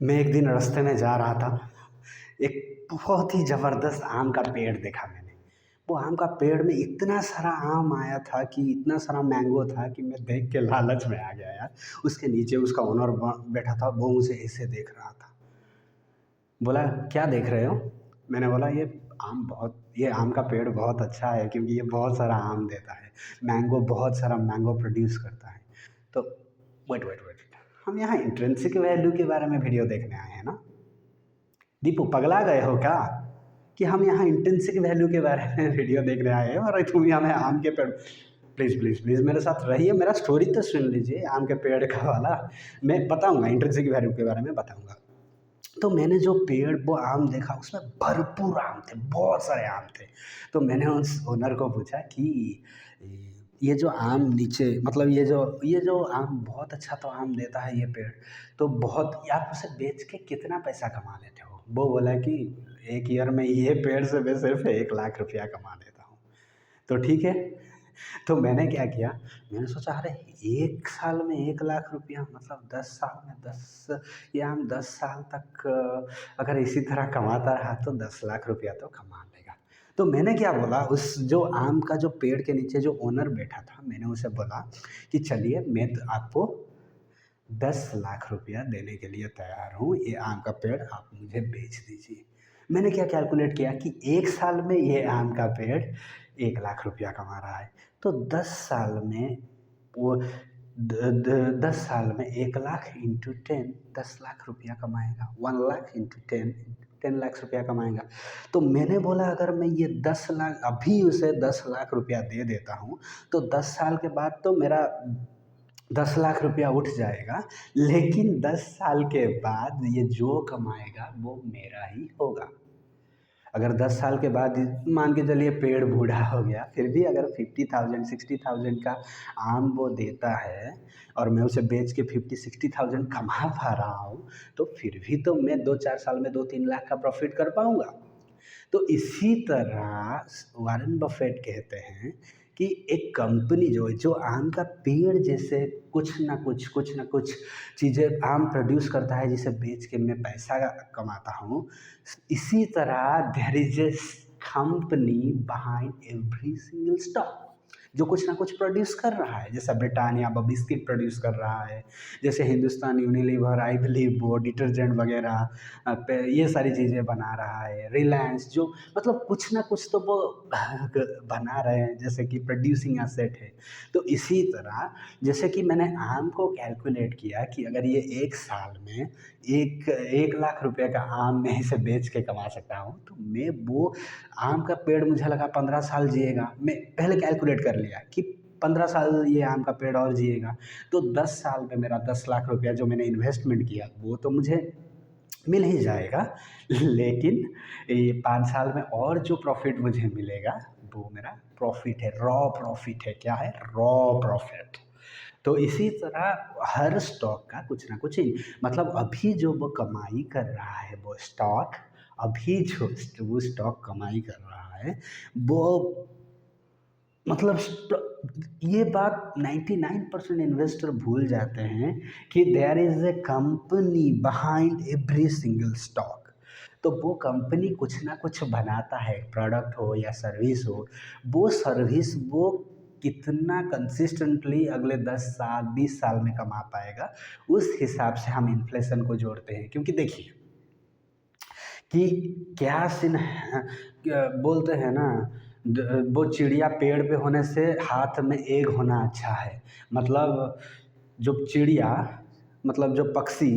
मैं एक दिन रास्ते में जा रहा था, एक बहुत ही ज़बरदस्त आम का पेड़ देखा मैंने। वो आम का पेड़ में इतना सारा आम आया था कि इतना सारा मैंगो था कि मैं देख के लालच में आ गया यार। उसके नीचे उसका ओनर बैठा था, वो मुझे ऐसे देख रहा था। बोला, क्या देख रहे हो? मैंने बोला, ये आम का पेड़ बहुत अच्छा है क्योंकि ये बहुत सारा आम देता है, मैंगो बहुत सारा मैंगो प्रोड्यूस करता है। तो वेट वेट वेट, हम यहाँ इंट्रिंसिक वैल्यू के बारे में वीडियो देखने आए हैं ना? दीपू, पगला गए हो क्या कि हम यहाँ इंट्रिंसिक वैल्यू के बारे में वीडियो देखने आए हैं और तुम हमें आम के पेड़। प्लीज़ प्लीज़ प्लीज़ मेरे साथ रहिए, मेरा स्टोरी तो सुन लीजिए आम के पेड़ का वाला। मैं बताऊंगा, इंट्रिंसिक वैल्यू के बारे में बताऊंगा। तो मैंने जो पेड़ वो आम देखा, उसमें भरपूर आम थे, बहुत सारे आम थे। तो मैंने उस ओनर को पूछा कि ये जो आम नीचे, मतलब ये जो आम बहुत अच्छा तो आम देता है ये पेड़, तो बहुत, आप उसे बेच के कितना पैसा कमा लेते हो? वो बोला कि एक ईयर में ये पेड़ से मैं सिर्फ 1 लाख रुपया कमा लेता हूँ। तो ठीक है। तो मैंने क्या किया, मैंने सोचा अरे 1 साल में 1 लाख रुपया, मतलब 10 साल में 10 तक अगर इसी तरह कमाता रहा तो 10 लाख रुपया तो कमा लेगा। तो मैंने क्या बोला, उस जो आम का जो पेड़ के नीचे जो ओनर बैठा था, मैंने उसे बोला कि चलिए मैं तो आपको 10 लाख रुपया देने के लिए तैयार हूँ, ये आम का पेड़ आप मुझे बेच दीजिए। मैंने क्या कैलकुलेट किया कि 1 साल में ये आम का पेड़ 1 लाख रुपया कमा रहा है, तो 10 साल में वो 10 साल में 1 लाख इंटू 10, 10 लाख रुपया कमाएगा। 1 लाख इंटू 10, 10 लाख रुपया कमाएगा। तो मैंने बोला अगर मैं ये 10 लाख अभी उसे 10 लाख रुपया दे देता हूँ, तो 10 साल के बाद तो मेरा 10 लाख रुपया उठ जाएगा, लेकिन 10 साल के बाद ये जो कमाएगा वो मेरा ही होगा। अगर 10 साल के बाद मान के चलिए पेड़ बूढ़ा हो गया, फिर भी अगर 50,000 60,000 का आम वो देता है और मैं उसे बेच के 50 60,000 कमा पा रहा हूँ, तो फिर भी तो मैं 2 4 साल में 2 3 लाख का प्रॉफिट कर पाऊंगा। तो इसी तरह वारेन बफेट कहते हैं कि एक कंपनी जो आम का पेड़ जैसे कुछ ना कुछ चीज़ें आम प्रोड्यूस करता है जिसे बेच के मैं पैसा कमाता हूँ, इसी तरह there is a company behind every single stock जो कुछ ना कुछ प्रोड्यूस कर रहा है। जैसा ब्रिटानिया वो बिस्किट प्रोड्यूस कर रहा है, जैसे हिंदुस्तान यूनिलीवर आई बिलीव वो डिटर्जेंट वगैरह ये सारी चीज़ें बना रहा है। रिलायंस जो, मतलब कुछ ना कुछ तो वो बना रहे हैं, जैसे कि प्रोड्यूसिंग एसेट है। तो इसी तरह जैसे कि मैंने आम को कैलकुलेट किया कि अगर ये 1 साल में 1 लाख रुपए का आम मैं इसे बेच के कमा सकता हूँ, तो मैं वो आम का पेड़, मुझे लगा 15 साल जिएगा। मैं पहले कैलकुलेट कर लिया कि 15 साल ये आम का पेड़ और जिएगा, तो 10 साल में मेरा 10 लाख रुपया जो मैंने इन्वेस्टमेंट किया वो तो मुझे मिल ही जाएगा। लेकिन ये 5 साल में और जो प्रॉफिट मुझे मिलेगा वो मेरा प्रॉफिट है, रॉ प्रॉफिट है। क्या है? Raw profit. तो इसी तरह हर स्टॉक का कुछ ना कुछ मतलब अभी जो वो कमाई कर रहा है वो स्टॉक, अभी जो वो स्टॉक कमाई कर रहा है वो, मतलब ये बात 99% इन्वेस्टर भूल जाते हैं कि there is a company behind every single stock. तो वो कंपनी कुछ ना कुछ बनाता है, प्रोडक्ट हो या सर्विस हो। वो सर्विस वो कितना कंसिस्टेंटली अगले 10 साल 20 साल में कमा पाएगा, उस हिसाब से हम इन्फ्लेशन को जोड़ते हैं। क्योंकि देखिए कि क्या सीन है, बोलते हैं ना, वो चिड़िया पेड़ पे होने से हाथ में एग होना अच्छा है। मतलब जो चिड़िया, मतलब जो पक्षी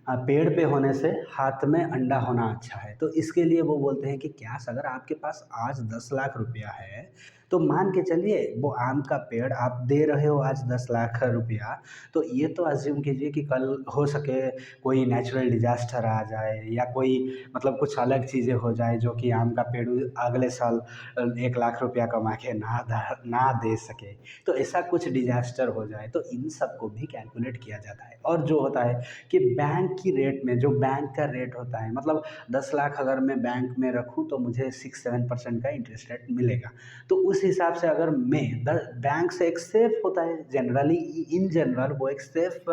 पेड़ पे होने से हाथ में अंडा होना अच्छा है। तो इसके लिए वो बोलते हैं कि क्या अगर आपके पास आज 10 लाख रुपया है, तो मान के चलिए वो आम का पेड़ आप दे रहे हो आज 10 लाख रुपया, तो ये तो अज्यूम कीजिए कि कल हो सके कोई नेचुरल डिजास्टर आ जाए या कोई, मतलब कुछ अलग चीज़ें हो जाए जो कि आम का पेड़ अगले साल 1 लाख रुपया कमा के ना दे सके। तो ऐसा कुछ डिजास्टर हो जाए तो इन सब को भी कैलकुलेट किया जाता है। और जो होता है कि बैंक की रेट में, जो बैंक का रेट होता है, मतलब 10 लाख अगर मैं बैंक में रखूँ तो मुझे 6 7% का इंटरेस्ट रेट मिलेगा। तो उस उस हिसाब से अगर मैं बैंक से एक सेफ होता है जनरली, इन जनरल वो एक सेफ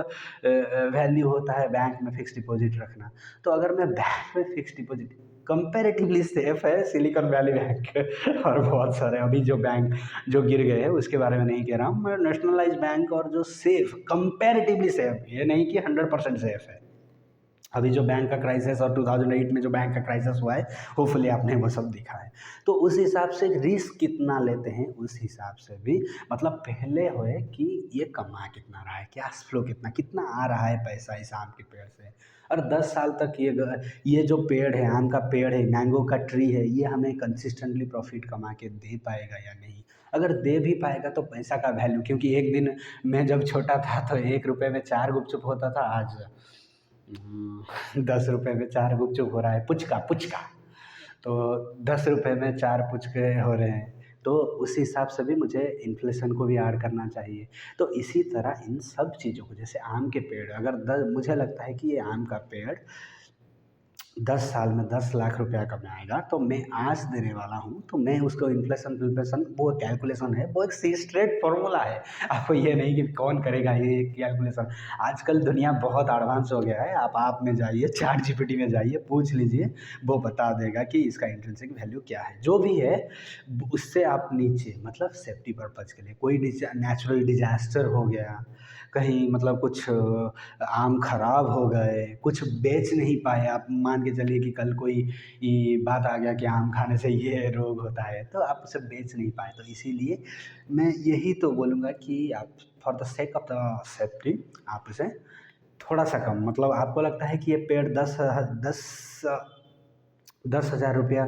वैल्यू होता है बैंक में फिक्स डिपॉजिट रखना। तो अगर मैं बैंक में फिक्स डिपॉजिट, कंपैरेटिवली सेफ है सिलिकॉन वैली बैंक और बहुत सारे अभी जो बैंक जो गिर गए हैं उसके बारे में नहीं कह रहा हूँ मैं, नेशनलाइज बैंक और जो सेफ कंपैरेटिवली सेफ, ये नहीं कि 100% सेफ है। अभी जो बैंक का क्राइसिस और 2008 में जो बैंक का क्राइसिस हुआ है, होपफुली आपने वो सब देखा है। तो उस हिसाब से रिस्क कितना लेते हैं उस हिसाब से भी, मतलब पहले होए कि ये कमा कितना रहा है, कैश फ्लो कितना कितना आ रहा है पैसा इस आम के पेड़ से, और 10 साल तक ये जो पेड़ है, आम का पेड़ है, मैंगो का ट्री है, ये हमें कंसिस्टेंटली प्रॉफिट कमा के दे पाएगा या नहीं। अगर दे भी पाएगा तो पैसा का वैल्यू, क्योंकि एक दिन मैं जब छोटा था तो 1 रुपये में 4 गुपचुप होता था, आज 10 रुपये में 4 गुपचुप हो रहा है, पुचका पुचका। तो 10 रुपये में 4 पुचके हो रहे हैं, तो उस हिसाब से भी मुझे इन्फ्लेशन को भी ऐड करना चाहिए। तो इसी तरह इन सब चीज़ों को, जैसे आम के पेड़ अगर मुझे लगता है कि ये आम का पेड़ 10 साल में 10 लाख रुपया कमाएगा, तो मैं आज देने वाला हूँ, तो मैं उसको इन्फ्लेशन वो कैलकुलेशन है, वो एक सी स्ट्रेट फॉर्मूला है। आपको ये नहीं कि कौन करेगा ये कैलकुलेशन। आजकल दुनिया बहुत एडवांस हो गया है, आप में जाइए, चैट जीपीटी में जाइए, पूछ लीजिए, वो बता देगा कि इसका इंट्रिंसिक वैल्यू क्या है। जो भी है उससे आप नीचे, मतलब सेफ्टी पर्पज़ के लिए कोई नेचुरल डिजास्टर हो गया, कहीं मतलब कुछ आम खराब हो गए, कुछ बेच नहीं पाए, आप मान के चलिए कि कल कोई बात आ गया कि आम खाने से ये रोग होता है, तो आप उसे बेच नहीं पाए। तो इसीलिए मैं यही तो बोलूँगा कि आप for the sake of the safety आप उसे थोड़ा सा कम, मतलब आपको लगता है कि ये पेड़ 10,000 रुपया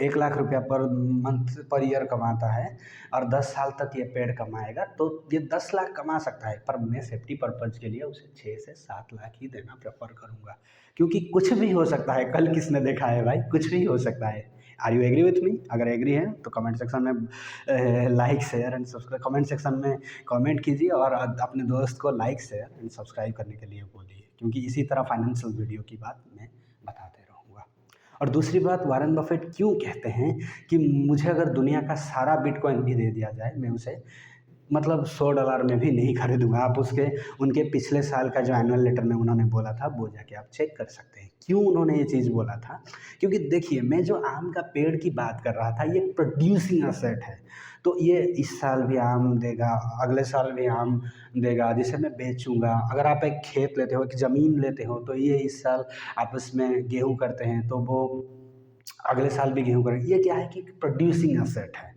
1 लाख रुपया पर मंथ पर ईयर कमाता है और 10 साल तक ये पेड़ कमाएगा, तो ये 10 लाख कमा सकता है, पर मैं सेफ्टी पर्पज़ के लिए उसे 6 से 7 लाख ही देना प्रेफर करूँगा, क्योंकि कुछ भी हो सकता है। कल किसने देखा है भाई, कुछ भी हो सकता है। Are you agree with me? अगर एग्री है तो कमेंट सेक्शन में like share and subscribe, comment section में कमेंट कीजिए और अपने दोस्त को लाइक शेयर एंड सब्सक्राइब करने के लिए बोलिए, क्योंकि इसी तरह फाइनेंशियल वीडियो की बात मैं बताते रहूँगा। और दूसरी बात, वारेन बफेट क्यों कहते हैं कि मुझे अगर दुनिया का सारा बिटकॉइन भी दे दिया जाए, मैं उसे मतलब $100 में भी नहीं खरीदूँगा। आप उनके पिछले साल का जो एनुअल लेटर में उन्होंने बोला था, वो जाके आप चेक कर सकते हैं क्यों उन्होंने ये चीज़ बोला था। क्योंकि देखिए, मैं जो आम का पेड़ की बात कर रहा था, ये प्रोड्यूसिंग एसेट है, तो ये इस साल भी आम देगा, अगले साल भी आम देगा, जिसे मैं बेचूँगा। अगर आप एक खेत लेते हो, एक ज़मीन लेते हो, तो ये इस साल आप उसमें गेहूँ करते हैं, तो वो अगले साल भी गेहूँ करेंगे। ये क्या है कि प्रोड्यूसिंग एसेट है।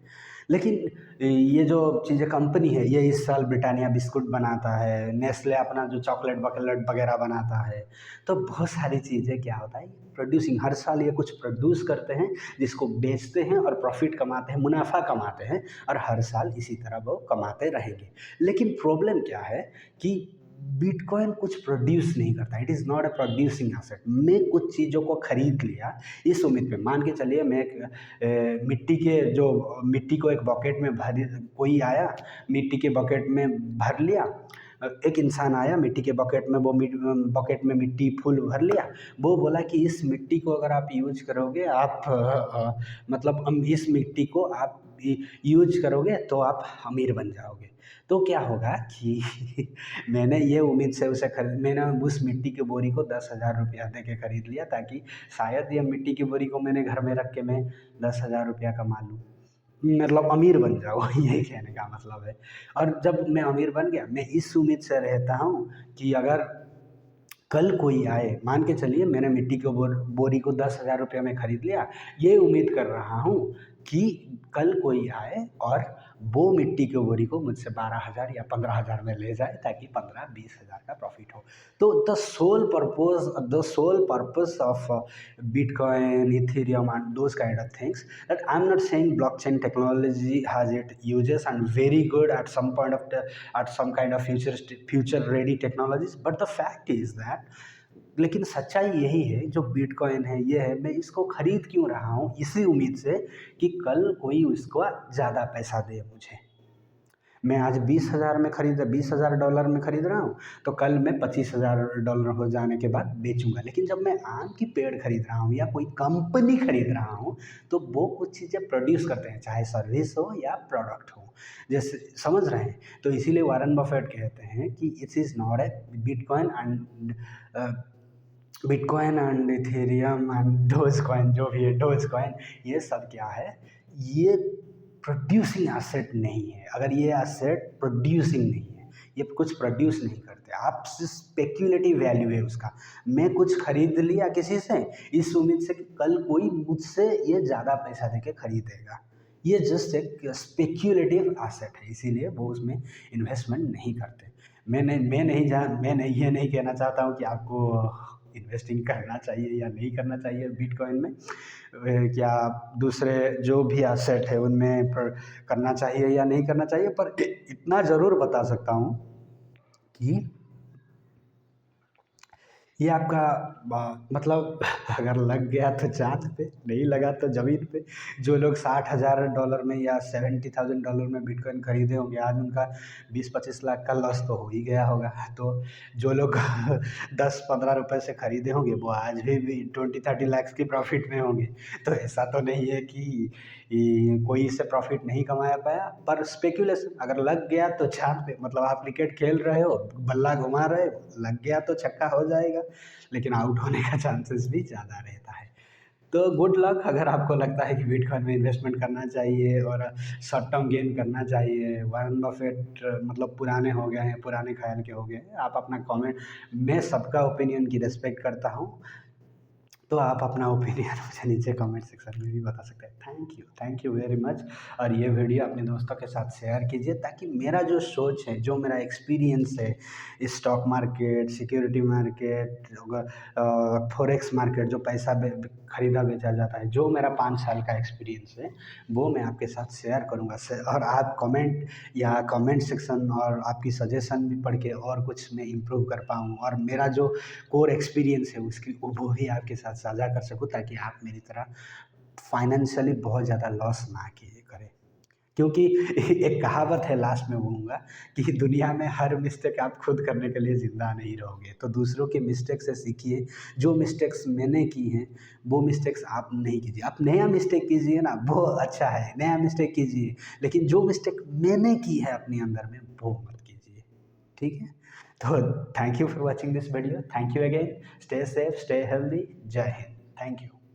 लेकिन ये जो चीज़ें कंपनी है, ये इस साल ब्रिटानिया बिस्कुट बनाता है, नेस्ले अपना जो चॉकलेट वॉकलेट वगैरह बनाता है, तो बहुत सारी चीज़ें क्या होता है, प्रोड्यूसिंग, हर साल ये कुछ प्रोड्यूस करते हैं, जिसको बेचते हैं और प्रॉफिट कमाते हैं, मुनाफा कमाते हैं, और हर साल इसी तरह वो कमाते रहेंगे। लेकिन प्रॉब्लम क्या है कि बिटकॉइन कुछ प्रोड्यूस नहीं करता, it is not a producing asset. मैं कुछ चीज़ों को खरीद लिया इस उम्मीद पे, मान के चलिए मैं एक मिट्टी को एक बकेट में भर, कोई आया मिट्टी के बकेट में भर लिया, एक इंसान आया मिट्टी के बकेट में, वो बकेट में मिट्टी फुल भर लिया, वो बोला कि इस मिट्टी को अगर आप यूज करोगे, आप मतलब इस मिट्टी को आप यूज करोगे तो आप अमीर बन जाओगे। तो क्या होगा कि मैंने ये उम्मीद से मैंने उस मिट्टी की बोरी को 10,000 रुपया दे के खरीद लिया, ताकि शायद ये मिट्टी की बोरी को मैंने घर में रख के मैं 10,000 रुपया कमा लूँ, मतलब अमीर बन जाओ यही कहने का मतलब है। और जब मैं अमीर बन गया, मैं इस उम्मीद से रहता हूँ कि अगर कल कोई आए, मान के चलिए मैंने मिट्टी की बोरी को 10,000 रुपये में खरीद लिया, ये उम्मीद कर रहा हूँ कि कल कोई आए और वो मिट्टी की बोरी को मुझसे 12,000 या 15,000 में ले जाए, ताकि 15-20,000 का प्रॉफिट हो। तो the sole purpose of bitcoin, ethereum and those kind of things, that I'm not saying blockchain technology has its uses and very good at some point of at some kind of future ready technologies, but the fact is that, लेकिन सच्चाई यही है, जो bitcoin है ये है, मैं इसको खरीद क्यों रहा हूँ, इसी उम्मीद से कि कल कोई उसको ज़्यादा पैसा दे मुझे। मैं आज $20,000 में खरीद रहा हूँ, तो कल मैं $25,000 हो जाने के बाद बेचूँगा। लेकिन जब मैं आम की पेड़ खरीद रहा हूँ या कोई कंपनी खरीद रहा हूँ, तो वो कुछ चीज़ें प्रोड्यूस करते हैं, चाहे सर्विस हो या प्रोडक्ट हो। जैसे समझ रहे हैं? तो इसीलिए वॉरेन बफेट कहते हैं कि it is not a a, bitcoin and Ethereum and Dogecoin, जो भी है डोजकॉइन, ये सब क्या है, ये प्रोड्यूसिंग एसेट नहीं है। अगर ये एसेट प्रोड्यूसिंग नहीं है, ये कुछ प्रोड्यूस नहीं करते, आप स्पेक्यूलेटिव वैल्यू है उसका। मैं कुछ खरीद लिया किसी से इस उम्मीद से कि कल कोई मुझसे ये ज़्यादा पैसा देके खरीदेगा, ये जस्ट एक स्पेक्यूलेटिव एसेट है, इसीलिए वो उसमें इन्वेस्टमेंट नहीं करते। मैं नहीं ये नहीं कहना चाहता हूँ कि आपको इन्वेस्टिंग करना चाहिए या नहीं करना चाहिए बिटकॉइन में, क्या दूसरे जो भी एसेट है उनमें करना चाहिए या नहीं करना चाहिए, पर इतना ज़रूर बता सकता हूँ कि ये आपका मतलब अगर लग गया तो चाँद पे, नहीं लगा तो ज़मीन पे। जो लोग $60,000 में या $70,000 में बिटकॉइन खरीदे होंगे, आज उनका 20-25 लाख का लॉस तो हो ही गया होगा। तो जो लोग 10-15 रुपए से खरीदे होंगे, वो आज भी 20-30 लाख की प्रॉफ़िट में होंगे। तो ऐसा तो नहीं है कि कोई इससे प्रॉफ़िट नहीं कमाया पाया, पर स्पेक्युलेशन अगर लग गया तो चाँद पे, मतलब आप क्रिकेट खेल रहे हो, बल्ला घुमा रहे हो, लग गया तो छक्का हो जाएगा, लेकिन आउट होने का चांसेस भी ज़्यादा रहता है। तो गुड लक, अगर आपको लगता है कि बिटकॉइन में इन्वेस्टमेंट करना चाहिए और शॉर्ट टर्म गेन करना चाहिए। वॉरेन बफेट मतलब पुराने हो गए हैं, पुराने ख़्याल के हो गए हैं। आप अपना कमेंट, मैं सबका ओपिनियन की रिस्पेक्ट करता हूँ, तो आप अपना ओपिनियन मुझे नीचे कमेंट सेक्शन में भी बता सकते हैं। Thank you very much. और ये वीडियो अपने दोस्तों के साथ शेयर कीजिए, ताकि मेरा जो सोच है, जो मेरा एक्सपीरियंस है stock market, security market, forex market, जो पैसा खरीदा बेचा जाता है, जो मेरा 5 साल का एक्सपीरियंस है, वो मैं आपके साथ शेयर करूँगा। और आप कमेंट सेक्शन और आपकी सजेशन भी पढ़ के और कुछ मैं इम्प्रूव कर पाऊँ, और मेरा जो कोर एक्सपीरियंस है उसकी वो भी आपके साथ साझा कर सकूँ, ताकि आप मेरी तरह फाइनेंशियली बहुत ज़्यादा लॉस ना किए करें। क्योंकि एक कहावत है, लास्ट में बोलूँगा, कि दुनिया में हर मिस्टेक आप खुद करने के लिए ज़िंदा नहीं रहोगे। तो दूसरों के मिस्टेक से सीखिए। जो मिस्टेक्स मैंने की हैं, वो मिस्टेक्स आप नहीं कीजिए। आप नया मिस्टेक कीजिए ना, वो अच्छा है, नया मिस्टेक कीजिए, लेकिन जो मिस्टेक मैंने की है अपने अंदर में, वो मत कीजिए। ठीक है? तो thank you for watching this video. Thank you again. Stay safe, stay healthy. जय हिंद। Thank you.